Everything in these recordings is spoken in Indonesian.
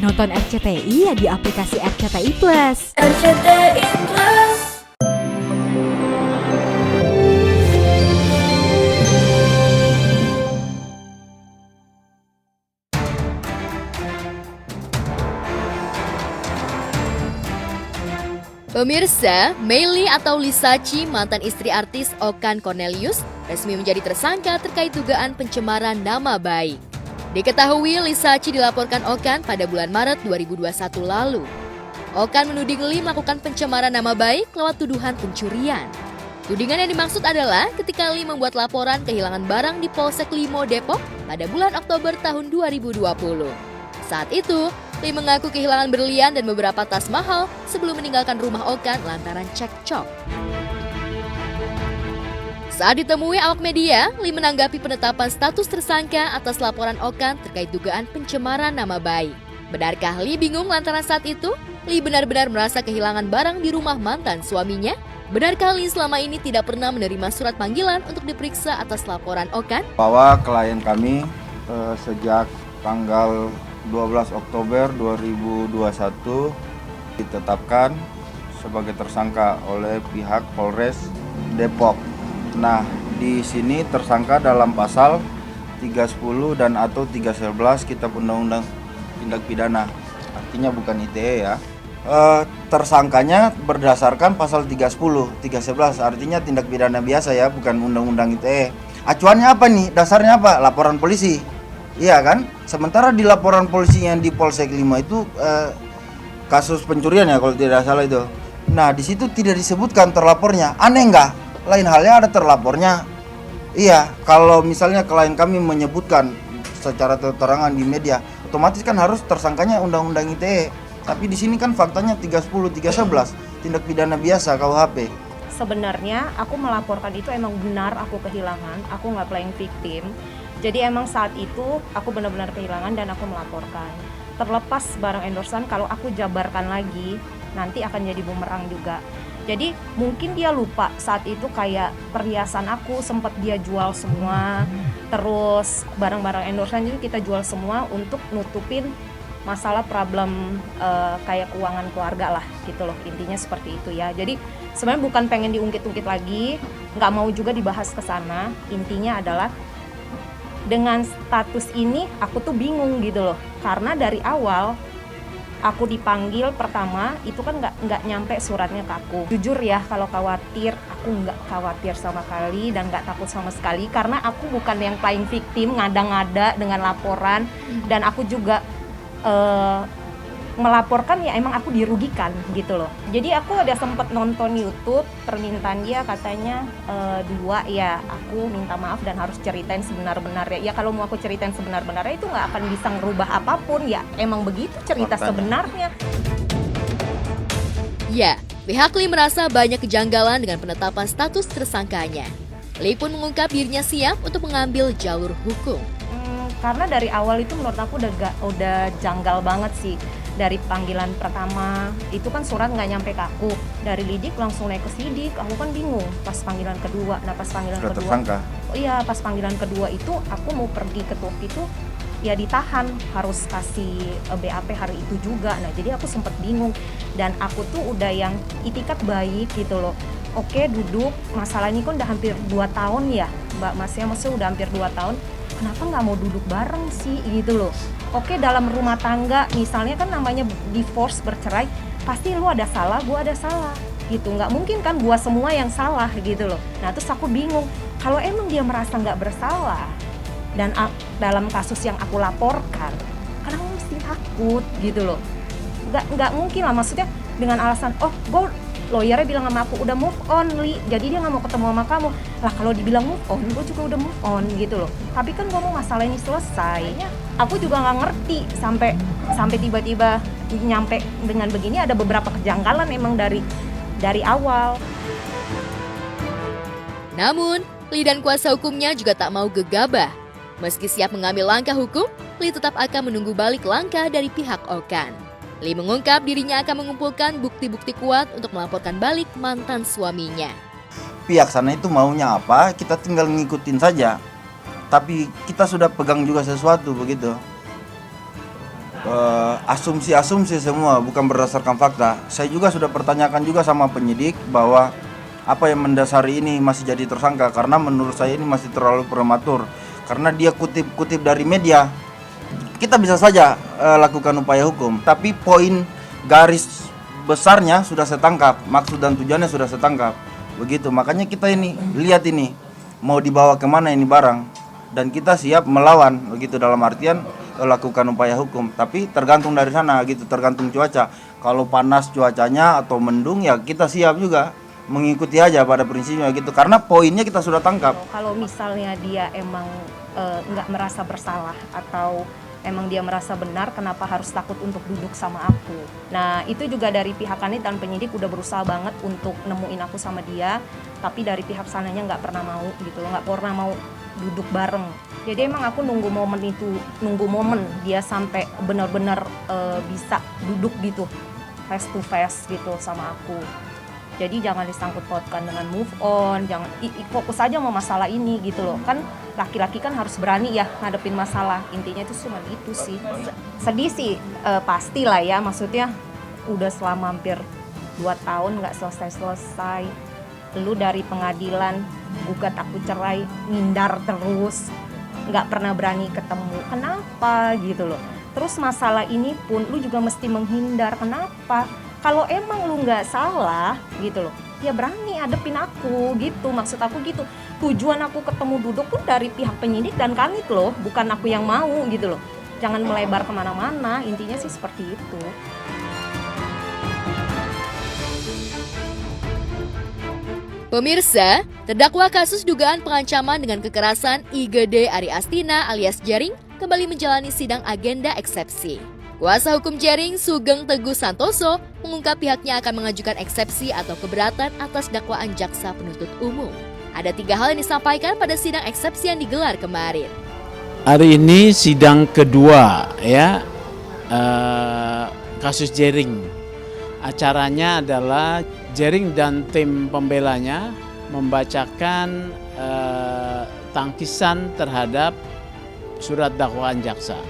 Nonton RCTI ya di aplikasi RCTI Plus. RCTI Plus. Pemirsa, Meili atau Lisachi, mantan istri artis Okan Cornelius, resmi menjadi tersangka terkait dugaan pencemaran nama baik. Diketahui Lisachi dilaporkan Okan pada bulan Maret 2021 lalu. Okan menuding Lee melakukan pencemaran nama baik lewat tuduhan pencurian. Tudingan yang dimaksud adalah ketika Lee membuat laporan kehilangan barang di Polsek Limo Depok pada bulan Oktober tahun 2020. Saat itu, Lee mengaku kehilangan berlian dan beberapa tas mahal sebelum meninggalkan rumah Okan lantaran cekcok. Saat ditemui awak media, Lee menanggapi penetapan status tersangka atas laporan Okan terkait dugaan pencemaran nama baik. Benarkah Lee bingung lantaran saat itu Lee benar-benar merasa kehilangan barang di rumah mantan suaminya? Benarkah Lee selama ini tidak pernah menerima surat panggilan untuk diperiksa atas laporan Okan? Bahwa klien kami sejak tanggal 12 Oktober 2021 ditetapkan sebagai tersangka oleh pihak Polres Depok. Nah, di sini tersangka dalam pasal 310 dan atau 311 Kitab Undang-Undang Tindak Pidana. Artinya bukan ITE ya. Tersangkanya berdasarkan pasal 310, 311 artinya tindak pidana biasa ya, bukan undang-undang ITE. Acuannya apa nih? Dasarnya apa? Laporan polisi. Iya kan? Sementara di laporan polisi yang di Polsek 5 itu kasus pencurian ya kalau tidak salah itu. Nah, di situ tidak disebutkan terlapornya. Aneh nggak? Lain halnya ada terlapornya. Iya, kalau misalnya klien kami menyebutkan secara terang-terangan di media, otomatis kan harus tersangkanya undang-undang ITE. Tapi di sini kan faktanya 310, 311, tindak pidana biasa KUHP. Sebenarnya aku melaporkan itu emang benar aku kehilangan, aku nggak playing victim. Jadi emang saat itu aku benar-benar kehilangan dan aku melaporkan. Terlepas barang endorsan, kalau aku jabarkan lagi, nanti akan jadi bumerang juga. Jadi mungkin dia lupa saat itu kayak perhiasan aku sempat dia jual semua. Terus barang-barang endorsan juga kita jual semua untuk nutupin masalah problem kayak keuangan keluarga lah gitu loh, intinya seperti itu ya. Jadi sebenarnya bukan pengen diungkit-ungkit lagi, nggak mau juga dibahas ke sana. Intinya adalah dengan status ini aku tuh bingung gitu loh, karena dari awal aku dipanggil pertama itu kan nggak nyampe suratnya ke aku. Jujur ya, kalau khawatir aku nggak khawatir sama sekali dan nggak takut sama sekali, karena aku bukan yang playing victim ngada-ngada dengan laporan. Dan aku juga melaporkan ya emang aku dirugikan gitu loh. Jadi aku ada sempat nonton YouTube, permintaan dia katanya 2 ya, aku minta maaf dan harus ceritain sebenar-benarnya. Ya kalau mau aku ceritain sebenar-benarnya itu nggak akan bisa ngerubah apapun ya, emang begitu cerita sebenarnya. Ya, pihak Lee merasa banyak kejanggalan dengan penetapan status tersangkanya. Lee pun mengungkap dirinya siap untuk mengambil jalur hukum. Karena dari awal itu menurut aku udah janggal banget sih. Dari panggilan pertama itu kan surat nggak nyampe ke aku, dari lidik langsung naik ke sidik. Aku kan bingung pas panggilan kedua. Nah pas panggilan Sudah kedua tersangka. Oh iya, pas panggilan kedua itu aku mau pergi ke Turki itu ya ditahan, harus kasih BAP hari itu juga. Nah jadi aku sempet bingung, dan aku tuh udah yang itikat baik gitu loh. Oke, duduk, masalah ini kan udah hampir 2 tahun ya Mbak Masnya, maksudnya udah hampir 2 tahun, kenapa nggak mau duduk bareng sih gitu loh. Oke, dalam rumah tangga misalnya kan namanya divorce, bercerai, pasti lu ada salah, gua ada salah gitu. Nggak mungkin kan gua semua yang salah gitu loh. Nah terus aku bingung, kalau emang dia merasa nggak bersalah dan dalam kasus yang aku laporkan, kenapa mesti takut gitu loh. Nggak mungkin lah, maksudnya dengan alasan gue lawyernya bilang sama aku udah move on Li, jadi dia nggak mau ketemu sama kamu. Lah kalau dibilang move on, gue juga udah move on gitu loh. Tapi kan gue mau masalah ini selesai. Aku juga nggak ngerti sampai tiba-tiba nyampe dengan begini. Ada beberapa kejanggalan emang dari awal. Namun, Lee dan kuasa hukumnya juga tak mau gegabah. Meski siap mengambil langkah hukum, Lee tetap akan menunggu balik langkah dari pihak Okan. Lee mengungkap dirinya akan mengumpulkan bukti-bukti kuat untuk melaporkan balik mantan suaminya. Pihak sana itu maunya apa, kita tinggal ngikutin saja. Tapi kita sudah pegang juga sesuatu begitu. asumsi-asumsi semua, bukan berdasarkan fakta. Saya juga sudah pertanyakan juga sama penyidik bahwa apa yang mendasari ini masih jadi tersangka, karena menurut saya ini masih terlalu prematur. Karena dia kutip-kutip dari media, kita bisa saja lakukan upaya hukum, tapi poin garis besarnya sudah saya tangkap, maksud dan tujuannya sudah saya tangkap. Begitu, makanya kita ini lihat ini mau dibawa kemana ini barang, dan kita siap melawan, begitu, dalam artian lakukan upaya hukum. Tapi tergantung dari sana, gitu, tergantung cuaca. Kalau panas cuacanya atau mendung, ya kita siap juga mengikuti aja pada prinsipnya, gitu. Karena poinnya kita sudah tangkap. Kalau misalnya dia emang nggak merasa bersalah atau emang dia merasa benar, kenapa harus takut untuk duduk sama aku? Nah, itu juga dari pihak Kanit dan penyidik udah berusaha banget untuk nemuin aku sama dia, tapi dari pihak sananya nggak pernah mau gitu loh, nggak pernah mau duduk bareng. Jadi emang aku nunggu momen dia sampai benar-benar bisa duduk gitu, face to face gitu sama aku. Jadi jangan disangkut pautkan dengan move on, jangan fokus aja sama masalah ini gitu loh. Kan laki-laki kan harus berani ya ngadepin masalah. Intinya itu cuma itu sih. Sedih sih pasti lah ya, maksudnya udah selama hampir 2 tahun nggak selesai-selesai. Lu dari pengadilan gugat aku cerai, ngindar terus, nggak pernah berani ketemu. Kenapa gitu loh. Terus masalah ini pun lu juga mesti menghindar. Kenapa? Kalau emang lu nggak salah gitu loh, ya berani hadepin aku gitu, maksud aku gitu. Tujuan aku ketemu duduk pun dari pihak penyidik dan Kanit loh, bukan aku yang mau gitu loh. Jangan melebar kemana-mana, intinya sih seperti itu. Pemirsa, terdakwa kasus dugaan pengancaman dengan kekerasan IGD Ari Astina alias Jering kembali menjalani sidang agenda eksepsi. Kuasa hukum Jering, Sugeng Teguh Santoso, mengungkap pihaknya akan mengajukan eksepsi atau keberatan atas dakwaan jaksa penuntut umum. Ada 3 hal yang disampaikan pada sidang eksepsi yang digelar kemarin. Hari ini sidang kedua ya, kasus Jering. Acaranya adalah Jering dan tim pembelanya membacakan tangkisan terhadap surat dakwaan jaksa.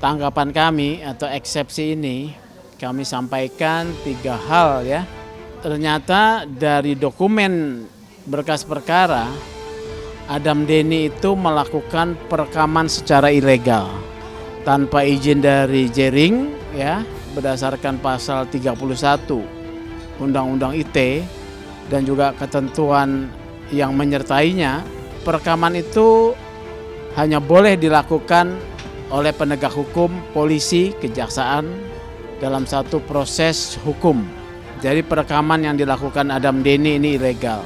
Tanggapan kami atau eksepsi ini kami sampaikan 3 hal ya. Ternyata dari dokumen berkas perkara, Adam Denny itu melakukan perekaman secara ilegal tanpa izin dari Jering ya, berdasarkan pasal 31 Undang-Undang ITE dan juga ketentuan yang menyertainya. Perekaman itu hanya boleh dilakukan oleh penegak hukum, polisi, kejaksaan dalam satu proses hukum. Jadi perekaman yang dilakukan Adam Denny ini ilegal.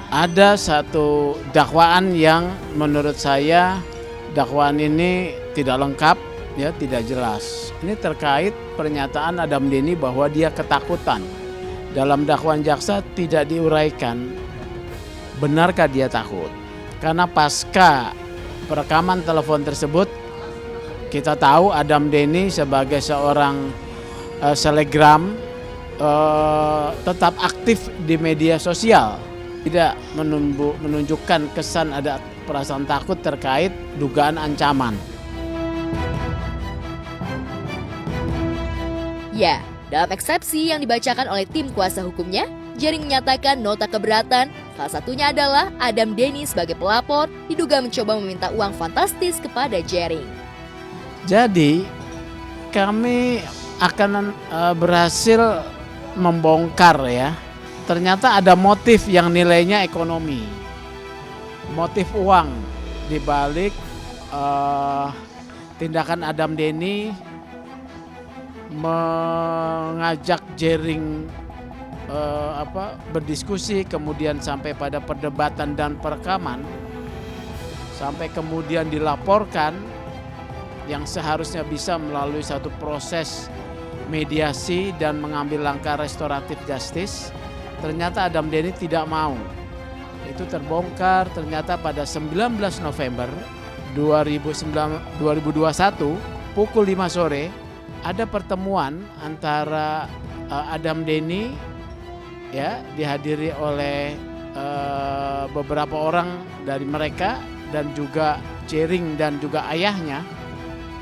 Ada satu dakwaan yang menurut saya dakwaan ini tidak lengkap, ya, tidak jelas. Ini terkait pernyataan Adam Denny bahwa dia ketakutan. Dalam dakwaan jaksa tidak diuraikan benarkah dia takut. Karena pasca perekaman telepon tersebut, kita tahu Adam Denny sebagai seorang selegram tetap aktif di media sosial, tidak menunjukkan kesan ada perasaan takut terkait dugaan ancaman. Ya, dalam eksepsi yang dibacakan oleh tim kuasa hukumnya, Jering menyatakan nota keberatan, salah satunya adalah Adam Denny sebagai pelapor diduga mencoba meminta uang fantastis kepada Jering. Jadi kami akan berhasil membongkar ya. Ternyata ada motif yang nilainya ekonomi, motif uang di balik tindakan Adam Denny mengajak Jering berdiskusi, kemudian sampai pada perdebatan dan perekaman, sampai kemudian dilaporkan yang seharusnya bisa melalui satu proses mediasi dan mengambil langkah restoratif justice. Ternyata Adam Denny tidak mau. Itu terbongkar ternyata pada 19 November 2021 pukul 5 sore ada pertemuan antara Adam Denny ya, dihadiri oleh beberapa orang dari mereka dan juga Jering dan juga ayahnya.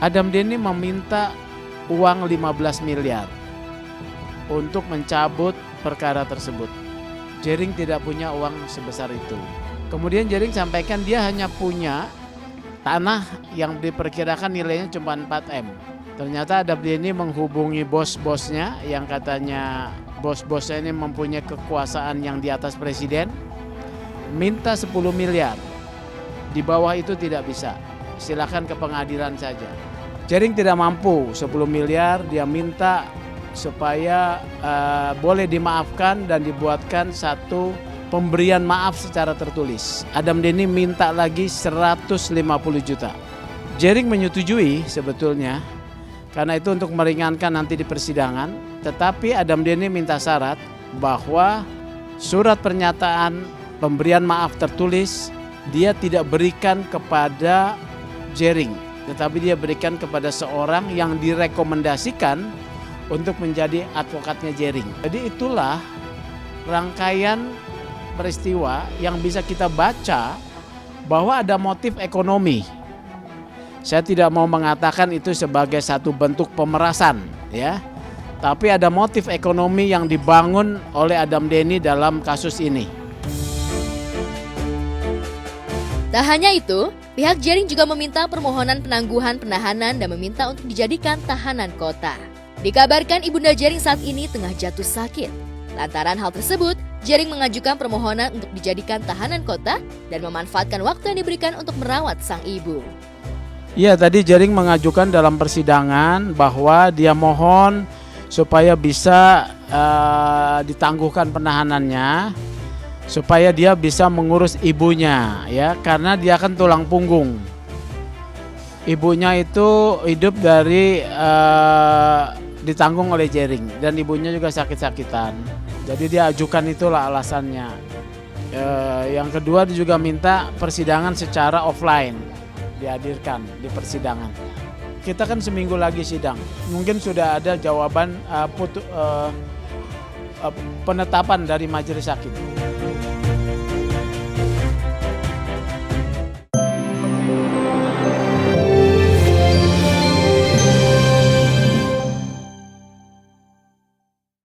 Adam Denny meminta uang 15 miliar untuk mencabut perkara tersebut. Jering tidak punya uang sebesar itu. Kemudian Jering sampaikan dia hanya punya tanah yang diperkirakan nilainya cuma 4M. Ternyata Adamdeni menghubungi bos-bosnya yang katanya bos-bosnya ini mempunyai kekuasaan yang di atas presiden, minta 10 miliar. Di bawah itu tidak bisa. Silakan ke pengadilan saja. Jering tidak mampu 10 miliar, dia minta supaya boleh dimaafkan dan dibuatkan satu pemberian maaf secara tertulis. Adamdeni minta lagi 150 juta. Jering menyetujui sebetulnya karena itu untuk meringankan nanti di persidangan, tetapi Adamdeni minta syarat bahwa surat pernyataan pemberian maaf tertulis dia tidak berikan kepada Jering, tetapi dia berikan kepada seorang yang direkomendasikan untuk menjadi advokatnya Jering. Jadi itulah rangkaian peristiwa yang bisa kita baca bahwa ada motif ekonomi. Saya tidak mau mengatakan itu sebagai satu bentuk pemerasan, ya. Tapi ada motif ekonomi yang dibangun oleh Adamdeni dalam kasus ini. Tak hanya itu, pihak Jering juga meminta permohonan penangguhan penahanan dan meminta untuk dijadikan tahanan kota. Dikabarkan Ibunda Jering saat ini tengah jatuh sakit. Lantaran hal tersebut, Jering mengajukan permohonan untuk dijadikan tahanan kota dan memanfaatkan waktu yang diberikan untuk merawat sang ibu. Ya, tadi Jering mengajukan dalam persidangan bahwa dia mohon supaya bisa ditangguhkan penahanannya, supaya dia bisa mengurus ibunya, ya, karena dia kan tulang punggung. Ibunya itu hidup dari ditanggung oleh Jering dan ibunya juga sakit-sakitan. Jadi dia ajukan itulah alasannya. Yang kedua dia juga minta persidangan secara offline dihadirkan di persidangan. Kita kan seminggu lagi sidang. Mungkin sudah ada jawaban penetapan dari majelis hakim.